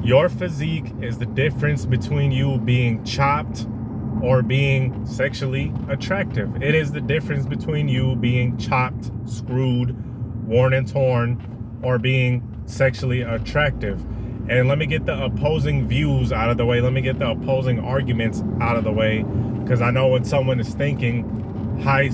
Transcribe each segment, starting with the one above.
Your physique is the difference between you being chopped or being sexually attractive. It is the difference between you being chopped, screwed, worn and torn, or being sexually attractive. And let me get the opposing views out of the way. Let me get the opposing arguments out of the way, because I know what someone is thinking. Height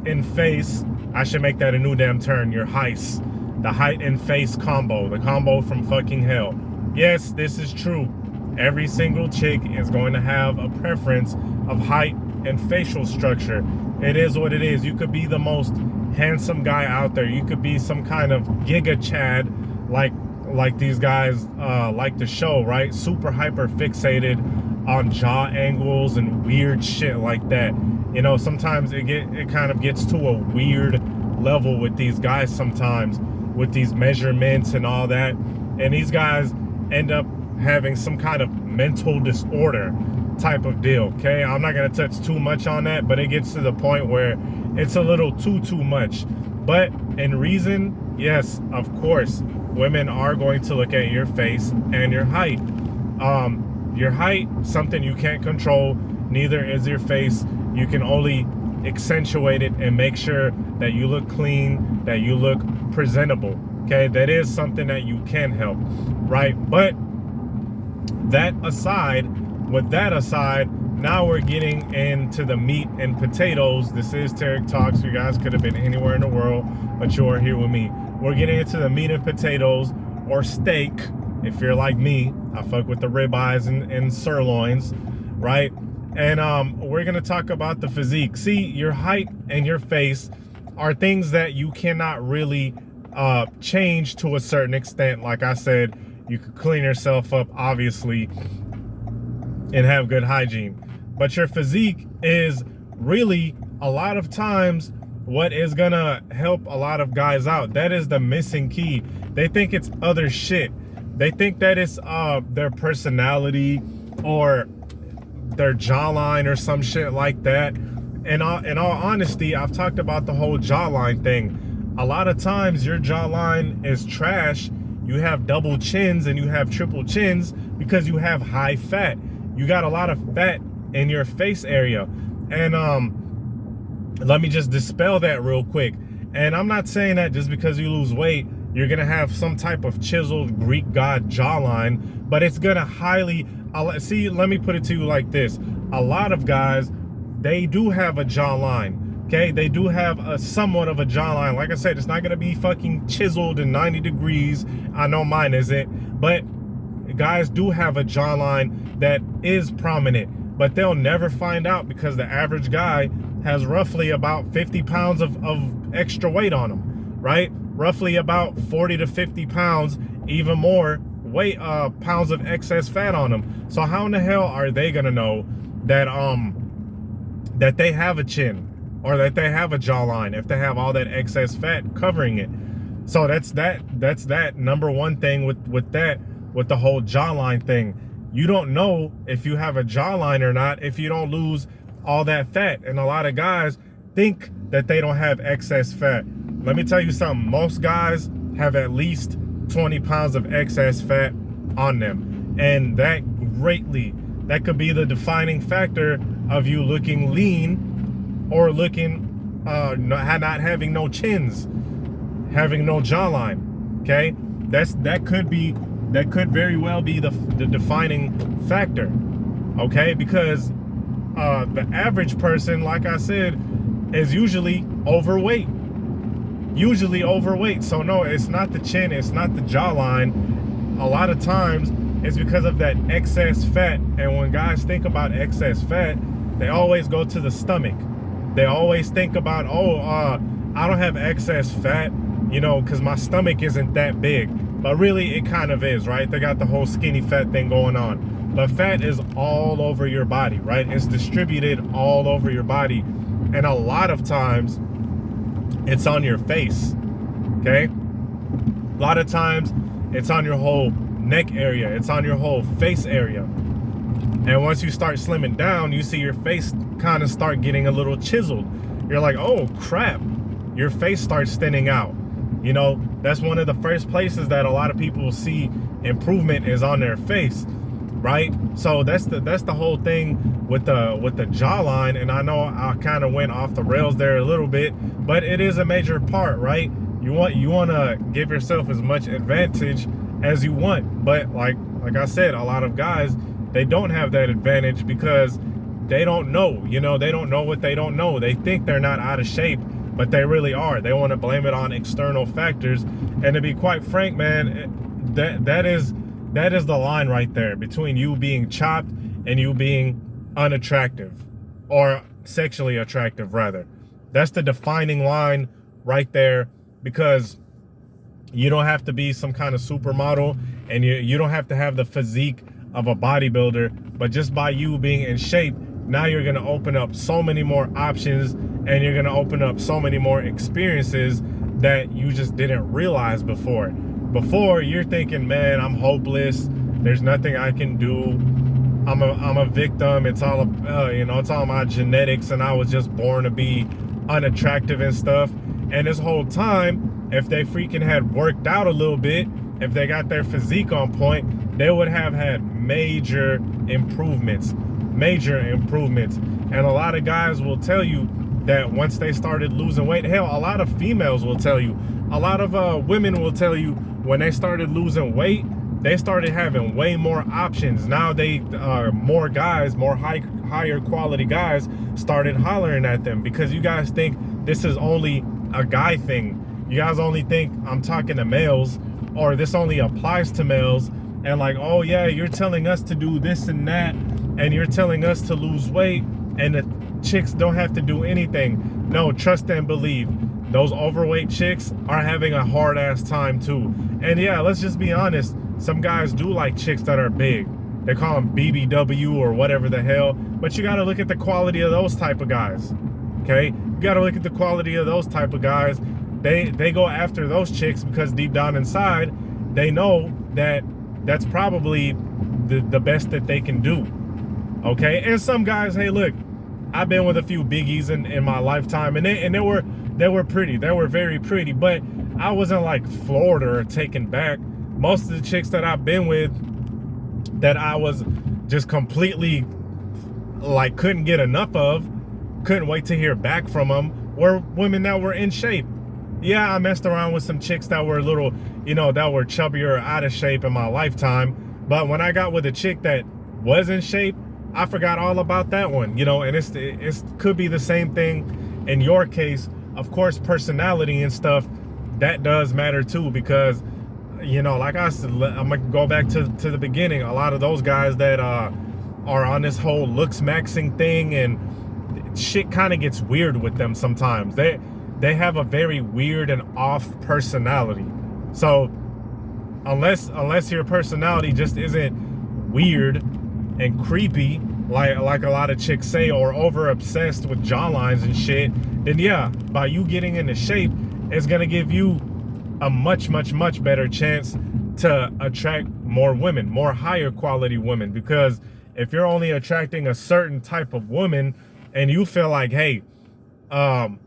and face. I should make that a new damn term. Your heist. The height and face combo. The combo from fucking hell. Yes, this is true. Every single chick is going to have a preference of height and facial structure. It is what it is. You could be the most handsome guy out there. You could be some kind of giga chad like these guys like to show, right? Super hyper fixated on jaw angles and weird shit like that. You know, sometimes it kind of gets to a weird level with these guys sometimes, with these measurements and all that. And these guys end up having some kind of mental disorder type of deal, okay? I'm not gonna touch too much on that, but it gets to the point where it's a little too much. But in reason, yes, of course, women are going to look at your face and your height. Your height, something you can't control, neither is your face. You can only accentuate it and make sure that you look clean, that you look presentable, okay? That is something that you can help, right? But with that aside, now we're getting into the meat and potatoes. This is Tarik Talks. You guys could have been anywhere in the world, but you are here with me. We're getting into the meat and potatoes, or steak. If you're like me, I fuck with the ribeyes and sirloins, right? And we're gonna talk about the physique. See, your height and your face are things that you cannot really change to a certain extent. Like I said, you could clean yourself up, obviously, and have good hygiene. But your physique is really, a lot of times, what is gonna help a lot of guys out. That is the missing key. They think it's other shit. They think that it's their personality or their jawline or some shit like that. And in all honesty, I've talked about the whole jawline thing. A lot of times your jawline is trash. You have double chins and you have triple chins because you have high fat. You got a lot of fat in your face area. And let me just dispel that real quick. And I'm not saying that just because you lose weight, you're gonna have some type of chiseled Greek god jawline, but it's gonna highly, see, let me put it to you like this. A lot of guys, they do have a jawline, okay? They do have a somewhat of a jawline. Like I said, it's not gonna be fucking chiseled in 90 degrees. I know mine isn't, but guys do have a jawline that is prominent, but they'll never find out because the average guy has roughly about 50 pounds of extra weight on him, right? Roughly about 40 to 50 pounds, even more weight, pounds of excess fat on them. So how in the hell are they gonna know that that they have a chin or that they have a jawline if they have all that excess fat covering it? So that's that number one thing with the whole jawline thing. You don't know if you have a jawline or not if you don't lose all that fat. And a lot of guys think that they don't have excess fat. Let me tell you something. Most guys have at least 20 pounds of excess fat on them. And that could be the defining factor of you looking lean or looking, not having no chins, having no jawline, okay? That could very well be the defining factor, okay? Because the average person, like I said, is usually overweight. So no, it's not the chin, it's not the jawline. A lot of times it's because of that excess fat. And when guys think about excess fat, they always go to the stomach. They always think about, I don't have excess fat, you know, because my stomach isn't that big. But really it kind of is, right? They got the whole skinny fat thing going on. But fat is all over your body, right? It's distributed all over your body. And a lot of times it's on your face, okay? A lot of times it's on your whole neck area. It's on your whole face area. And once you start slimming down, you see your face kind of start getting a little chiseled. You're like, oh crap, your face starts thinning out. You know, that's one of the first places that a lot of people see improvement is on their face, right? So that's the whole thing with the jawline. And I know I kind of went off the rails there a little bit, but it is a major part, right? You want to give yourself as much advantage as you want, but like I said, a lot of guys, they don't have that advantage because they don't know. You know, they don't know what they don't know. They think they're not out of shape, but they really are. They want to blame it on external factors. And to be quite frank, man, that is the line right there between you being chopped and you being unattractive, or sexually attractive rather. That's the defining line right there, because you don't have to be some kind of supermodel, and you don't have to have the physique of a bodybuilder, but just by you being in shape, now you're going to open up so many more options, and you're going to open up so many more experiences that you just didn't realize before. Before, you're thinking, man, I'm hopeless. There's nothing I can do. I'm a victim. It's all it's all my genetics, and I was just born to be unattractive and stuff. And this whole time, if they freaking had worked out a little bit, if they got their physique on point, they would have had major improvements. And a lot of guys will tell you that once they started losing weight, hell, a lot of females will tell you, a lot of women will tell you, when they started losing weight, they started having way more options. Now they more guys, more higher quality guys started hollering at them, because you guys think this is only a guy thing. You guys only think I'm talking to males, or this only applies to males, and like, oh yeah, you're telling us to do this and that, and you're telling us to lose weight, and the chicks don't have to do anything. No, trust and believe, those overweight chicks are having a hard ass time too. And yeah, let's just be honest, some guys do like chicks that are big. They call them BBW or whatever the hell, but you got to look at the quality of those type of guys. Okay, you got to look at the quality of those type of guys. They go after those chicks because deep down inside, they know that that's probably the best that they can do. Okay, and some guys, hey, look, I've been with a few biggies in my lifetime, and they were pretty. They were very pretty, but I wasn't like floored or taken back. Most of the chicks that I've been with, that I was just completely like couldn't get enough of, couldn't wait to hear back from them, were women that were in shape. Yeah, I messed around with some chicks that were a little, that were chubbier or out of shape in my lifetime. But when I got with a chick that was in shape, I forgot all about that one, and it could be the same thing in your case. Of course, personality and stuff, that does matter too, because, like I said, I'm gonna go back to the beginning. A lot of those guys that are on this whole looks maxing thing, and shit kind of gets weird with them sometimes. They have a very weird and off personality. So unless your personality just isn't weird and creepy, like a lot of chicks say, or over obsessed with jawlines and shit, then yeah, by you getting into shape, it's gonna give you a much better chance to attract more women, more higher quality women. Because if you're only attracting a certain type of woman, and you feel like, hey, I'm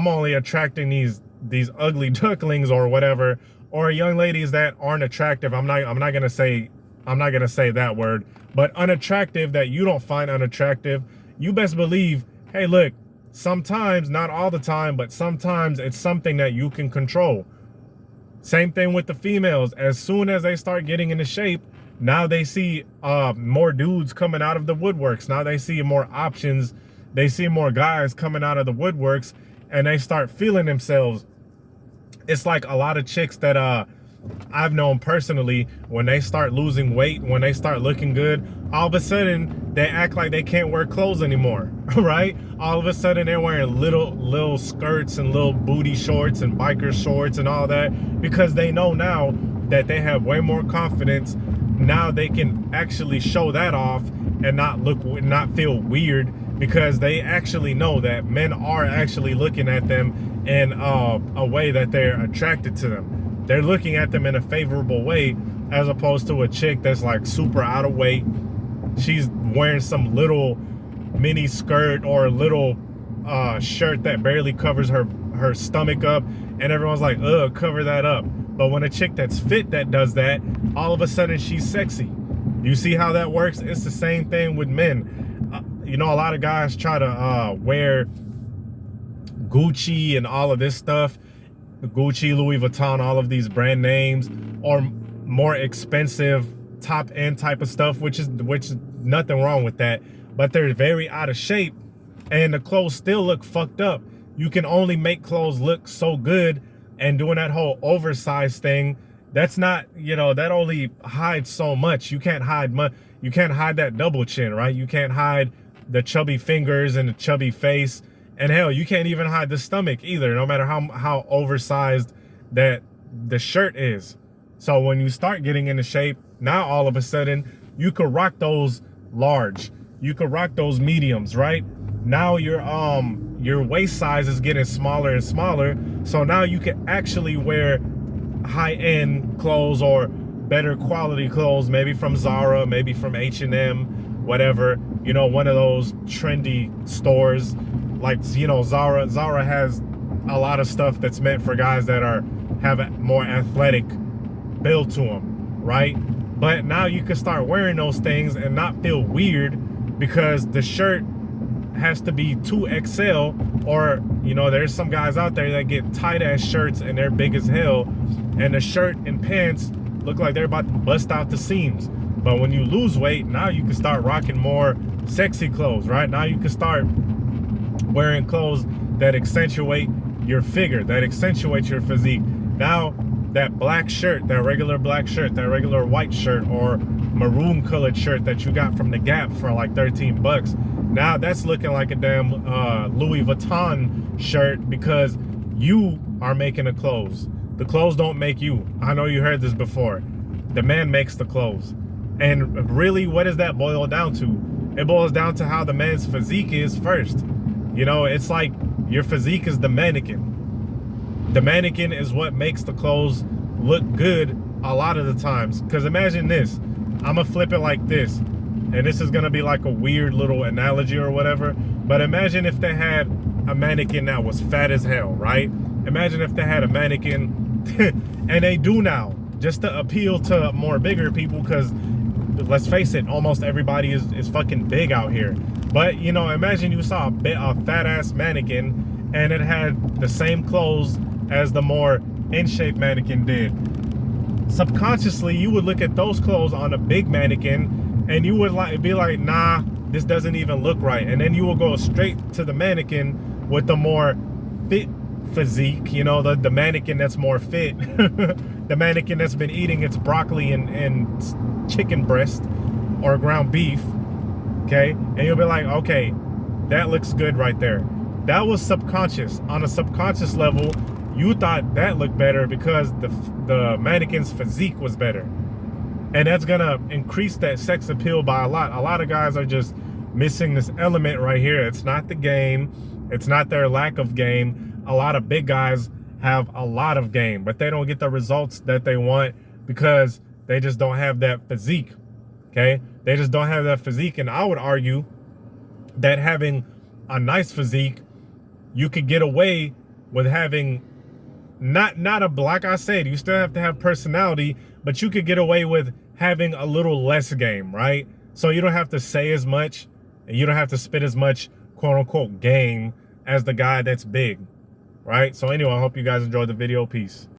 only attracting these ugly ducklings or whatever, or young ladies that aren't attractive. I'm not gonna say that word, but unattractive, that you don't find unattractive. You best believe, hey, look, sometimes, not all the time, but sometimes it's something that you can control. Same thing with the females. As soon as they start getting into shape, now they see more dudes coming out of the woodworks. Now they see more options. They see more guys coming out of the woodworks, and they start feeling themselves. It's like a lot of chicks that I've known personally, when they start losing weight, when they start looking good, all of a sudden they act like they can't wear clothes anymore, right? All of a sudden they're wearing little skirts and little booty shorts and biker shorts and all that, because they know now that they have way more confidence. Now they can actually show that off and not feel weird, because they actually know that men are actually looking at them in a way that they're attracted to them. They're looking at them in a favorable way, as opposed to a chick that's like super out of weight. She's wearing some little mini skirt or a little shirt that barely covers her stomach up, and everyone's like, ugh, cover that up. But when a chick that's fit that does that, all of a sudden she's sexy. You see how that works? It's the same thing with men. You know, a lot of guys try to wear Gucci and all of this stuff, Gucci, Louis Vuitton, all of these brand names, or more expensive top end type of stuff, which is nothing wrong with that, but they're very out of shape and the clothes still look fucked up. You can only make clothes look so good, and doing that whole oversized thing, that's not, you know, that only hides so much. You can't hide much. You can't hide that double chin, right? You can't hide the chubby fingers and the chubby face. And hell, you can't even hide the stomach either, no matter how oversized that the shirt is. So when you start getting into shape, now all of a sudden you could rock those large, you could rock those mediums, right? Now your waist size is getting smaller and smaller. So now you can actually wear high-end clothes or better quality clothes, maybe from Zara, maybe from H&M, whatever, you know, one of those trendy stores. Like, you know, Zara has a lot of stuff that's meant for guys that have a more athletic build to them, right? But now you can start wearing those things and not feel weird, because the shirt has to be 2XL, or, you know, there's some guys out there that get tight ass shirts and they're big as hell, and the shirt and pants look like they're about to bust out the seams. But when you lose weight, now you can start rocking more sexy clothes, right? Now you can start wearing clothes that accentuate your figure, that accentuate your physique. Now that black shirt, that regular black shirt, that regular white shirt or maroon colored shirt that you got from the Gap for like 13 bucks, now that's looking like a damn Louis Vuitton shirt, because you are making the clothes. The clothes don't make you. I know you heard this before. The man makes the clothes. And really, what does that boil down to? It boils down to how the man's physique is first. You know, it's like your physique is the mannequin. The mannequin is what makes the clothes look good a lot of the times. Because imagine this. I'm going to flip it like this. And this is going to be like a weird little analogy or whatever. But imagine if they had a mannequin that was fat as hell, right? Imagine if they had a mannequin, and they do now, just to appeal to more bigger people, because let's face it, almost everybody is fucking big out here. But, you know, imagine you saw a fat ass mannequin and it had the same clothes as the more in shape mannequin did. Subconsciously, you would look at those clothes on a big mannequin and you would be like, nah, this doesn't even look right. And then you will go straight to the mannequin with the more fit physique, you know, the mannequin that's more fit, the mannequin that's been eating its broccoli and chicken breast or ground beef, okay? And you'll be like, okay, that looks good right there. That was subconscious. On a subconscious level, you thought that looked better because the mannequin's physique was better. And that's gonna increase that sex appeal by a lot. A lot of guys are just missing this element right here. It's not the game. It's not their lack of game. A lot of big guys have a lot of game, but they don't get the results that they want because they just don't have that physique, okay? They just don't have that physique. And I would argue that having a nice physique, you could get away with having not like I said, you still have to have personality, but you could get away with having a little less game, right? So you don't have to say as much, and you don't have to spit as much quote unquote game as the guy that's big, right? So anyway, I hope you guys enjoyed the video. Peace.